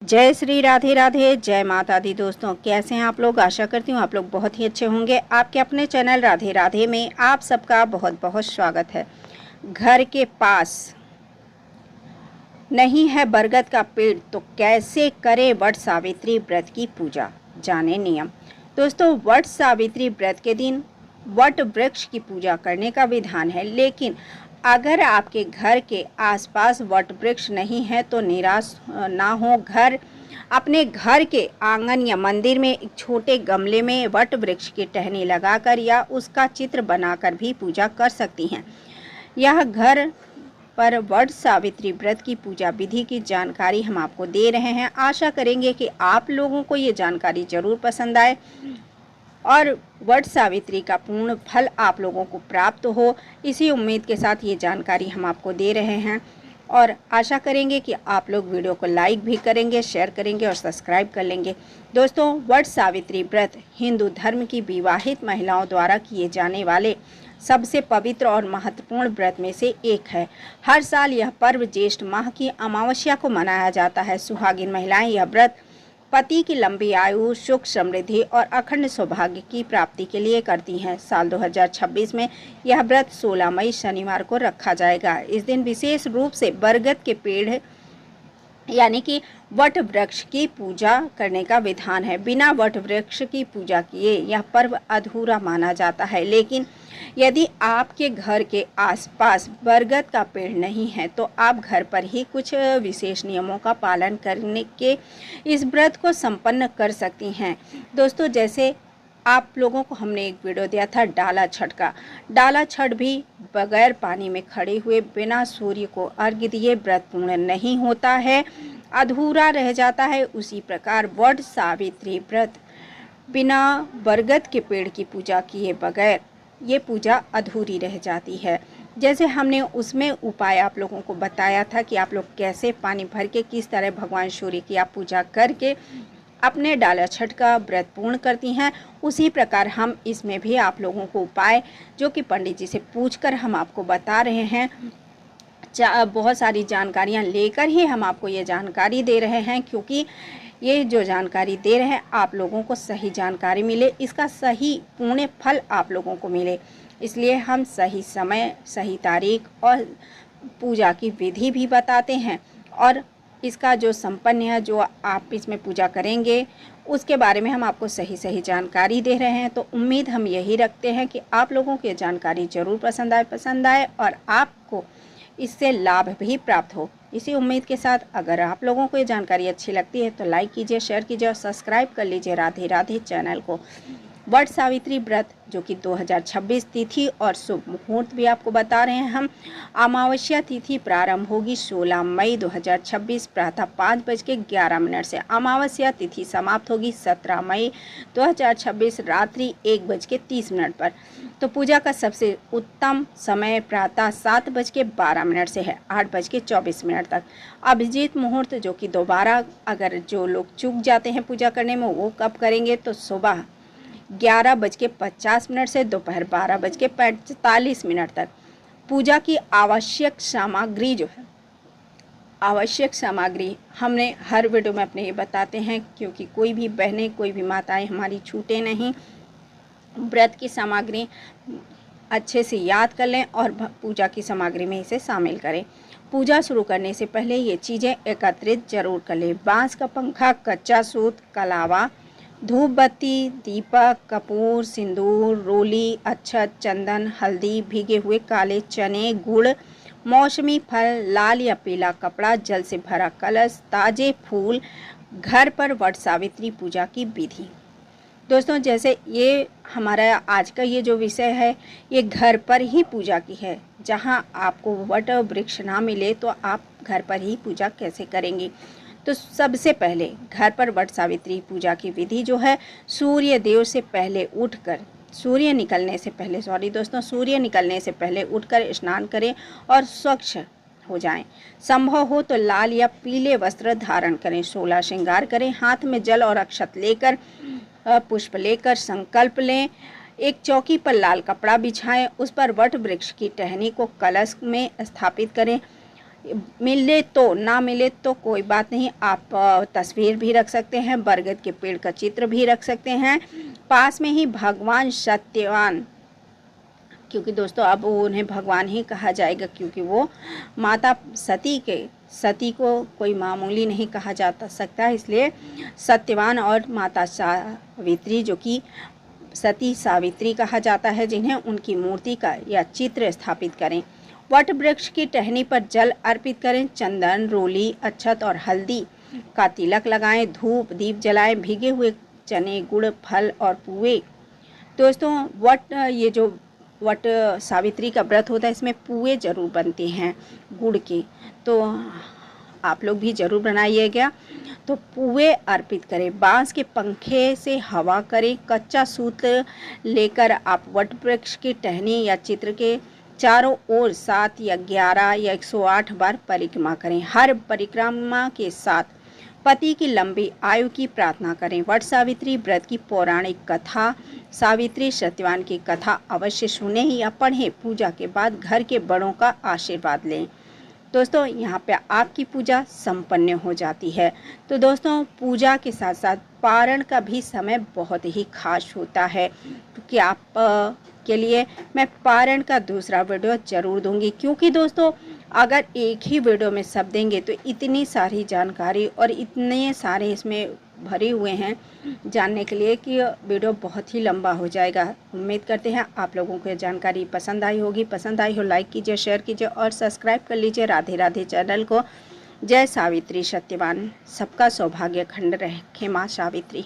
जय श्री राधे राधे, जय माता दी। दोस्तों कैसे हैं आप लोग? आशा करती हूँ आप लोग बहुत ही अच्छे होंगे। आपके अपने चैनल राधे राधे में आप सबका बहुत बहुत स्वागत है। घर के पास नहीं है बरगद का पेड़ तो कैसे करे वट सावित्री व्रत की पूजा, जाने नियम। दोस्तों वट सावित्री व्रत के दिन वट वृक्ष की पूजा करने का विधान है, लेकिन अगर आपके घर के आसपास वट वृक्ष नहीं है तो निराश ना हो। अपने घर के आंगन या मंदिर में एक छोटे गमले में वट वृक्ष की टहनी लगाकर या उसका चित्र बनाकर भी पूजा कर सकती हैं। यह घर पर वट सावित्री व्रत की पूजा विधि की जानकारी हम आपको दे रहे हैं। आशा करेंगे कि आप लोगों को ये जानकारी जरूर पसंद आए और वट सावित्री का पूर्ण फल आप लोगों को प्राप्त हो। इसी उम्मीद के साथ ये जानकारी हम आपको दे रहे हैं और आशा करेंगे कि आप लोग वीडियो को लाइक भी करेंगे, शेयर करेंगे और सब्सक्राइब कर लेंगे। दोस्तों वट सावित्री व्रत हिंदू धर्म की विवाहित महिलाओं द्वारा किए जाने वाले सबसे पवित्र और महत्वपूर्ण व्रत में से एक है। हर साल यह पर्व ज्येष्ठ माह की अमावस्या को मनाया जाता है। सुहागिन महिलाएं यह व्रत पति की लंबी आयु, सुख, समृद्धि और अखंड सौभाग्य की प्राप्ति के लिए करती हैं। साल 2026 में यह व्रत 16 मई शनिवार को रखा जाएगा। इस दिन विशेष रूप से बरगद के पेड़ यानी कि वट वृक्ष की पूजा करने का विधान है। बिना वट वृक्ष की पूजा किए यह पर्व अधूरा माना जाता है। लेकिन यदि आपके घर के आसपास बरगद का पेड़ नहीं है तो आप घर पर ही कुछ विशेष नियमों का पालन करने के इस व्रत को संपन्न कर सकती हैं। दोस्तों जैसे आप लोगों को हमने एक वीडियो दिया था डाला छठ का। डाला छठ भी बगैर पानी में खड़े हुए बिना सूर्य को अर्घ्य दिए व्रत पूर्ण नहीं होता है, अधूरा रह जाता है। उसी प्रकार वट सावित्री व्रत बिना बरगद के पेड़ की पूजा किए बगैर ये पूजा अधूरी रह जाती है। जैसे हमने उसमें उपाय आप लोगों को बताया था कि आप लोग कैसे पानी भर के किस तरह भगवान सूर्य की आप पूजा करके अपने डाला छठ का व्रत पूर्ण करती हैं, उसी प्रकार हम इसमें भी आप लोगों को उपाय जो कि पंडित जी से पूछकर हम आपको बता रहे हैं। बहुत सारी जानकारियां लेकर ही हम आपको ये जानकारी दे रहे हैं, क्योंकि ये जो जानकारी दे रहे हैं आप लोगों को सही जानकारी मिले, इसका सही पुण्य फल आप लोगों को मिले। इसलिए हम सही समय, सही तारीख और पूजा की विधि भी बताते हैं और इसका जो संपन्न है, जो आप इसमें पूजा करेंगे उसके बारे में हम आपको सही सही जानकारी दे रहे हैं। तो उम्मीद हम यही रखते हैं कि आप लोगों को ये जानकारी ज़रूर पसंद आए और आपको इससे लाभ भी प्राप्त हो। इसी उम्मीद के साथ अगर आप लोगों को ये जानकारी अच्छी लगती है तो लाइक कीजिए, शेयर कीजिए और सब्सक्राइब कर लीजिए राधे राधे चैनल को। वट सावित्री व्रत जो कि 2026 तिथि और शुभ मुहूर्त भी आपको बता रहे हैं हम। अमावस्या तिथि प्रारंभ होगी 16 मई 2026 प्रातः 5:11 से। अमावस्या तिथि समाप्त होगी 17 मई 2026 रात्रि 1:30 पर। तो पूजा का सबसे उत्तम समय प्रातः 7:12 से है 8:24 तक। अभिजीत मुहूर्त जो कि दोबारा अगर जो लोग चूक जाते हैं पूजा करने में वो कब करेंगे तो सुबह 11:50 से दोपहर 12:45 तक। पूजा की आवश्यक सामग्री जो है, आवश्यक सामग्री हमने हर वीडियो में अपने ये बताते हैं, क्योंकि कोई भी बहनें, कोई भी माताएं हमारी छूटे नहीं। व्रत की सामग्री अच्छे से याद कर लें और पूजा की सामग्री में इसे शामिल करें। पूजा शुरू करने से पहले ये चीज़ें एकत्रित जरूर कर लें। बांस का पंखा, कच्चा सूत, कलावा, धूप बत्ती, दीपक, कपूर, सिंदूर, रोली, अक्षत, चंदन, हल्दी, भीगे हुए काले चने, गुड़, मौसमी फल, लाल या पीला कपड़ा, जल से भरा कलश, ताजे फूल। घर पर वट सावित्री पूजा की विधि। दोस्तों जैसे ये हमारा आज का ये जो विषय है ये घर पर ही पूजा की है। जहाँ आपको वट वृक्ष ना मिले तो आप घर पर ही पूजा कैसे करेंगी। तो सबसे पहले घर पर वट सावित्री पूजा की विधि जो है, सूर्य देव से पहले उठकर सूर्य निकलने से पहले उठकर स्नान करें और स्वच्छ हो जाएं। संभव हो तो लाल या पीले वस्त्र धारण करें, 16 श्रृंगार करें, हाथ में जल और अक्षत लेकर पुष्प लेकर संकल्प लें। एक चौकी पर लाल कपड़ा बिछाएं, उस पर वट वृक्ष की टहनी को कलश में स्थापित करें। मिले तो, ना मिले तो कोई बात नहीं, आप तस्वीर भी रख सकते हैं, बरगद के पेड़ का चित्र भी रख सकते हैं। पास में ही भगवान सत्यवान, क्योंकि दोस्तों अब उन्हें भगवान ही कहा जाएगा, क्योंकि वो माता सती को कोई मामूली नहीं कहा जाता सकता, इसलिए सत्यवान और माता सावित्री, जो कि सती सावित्री कहा जाता है, जिन्हें उनकी मूर्ति का या चित्र स्थापित करें। वट वृक्ष की टहनी पर जल अर्पित करें, चंदन, रोली, अक्षत और हल्दी का तिलक लगाएं, धूप दीप जलाएं, भीगे हुए चने, गुड़, फल और पुए। दोस्तों ये जो वट सावित्री का व्रत होता है, इसमें पुए जरूर बनते हैं गुड़ के, तो आप लोग भी जरूर बनाइएगा। तो पुए अर्पित करें, बांस के पंखे से हवा करें, कच्चा सूत्र लेकर आप वट वृक्ष की टहनी या चित्र के चारों ओर 7 या 11 या 108 बार परिक्रमा करें। हर परिक्रमा के साथ पति की लंबी आयु की प्रार्थना करें। वट सावित्री व्रत की पौराणिक कथा, सावित्री सत्यवान की कथा अवश्य सुने या पढ़ें। पूजा के बाद घर के बड़ों का आशीर्वाद लें। दोस्तों यहाँ पे आपकी पूजा संपन्न हो जाती है। तो दोस्तों पूजा के साथ साथ पारण का भी समय बहुत ही खास होता है, क्योंकि आप के लिए मैं पारण का दूसरा वीडियो जरूर दूंगी, क्योंकि दोस्तों अगर एक ही वीडियो में सब देंगे तो इतनी सारी जानकारी और इतने सारे इसमें भरे हुए हैं जानने के लिए कि वीडियो बहुत ही लंबा हो जाएगा। उम्मीद करते हैं आप लोगों को ये जानकारी पसंद आई होगी। पसंद आई हो लाइक कीजिए, शेयर कीजिए और सब्सक्राइब कर लीजिए राधे राधे चैनल को। जय सावित्री सत्यवान, सबका सौभाग्य खंड रखे माँ सावित्री।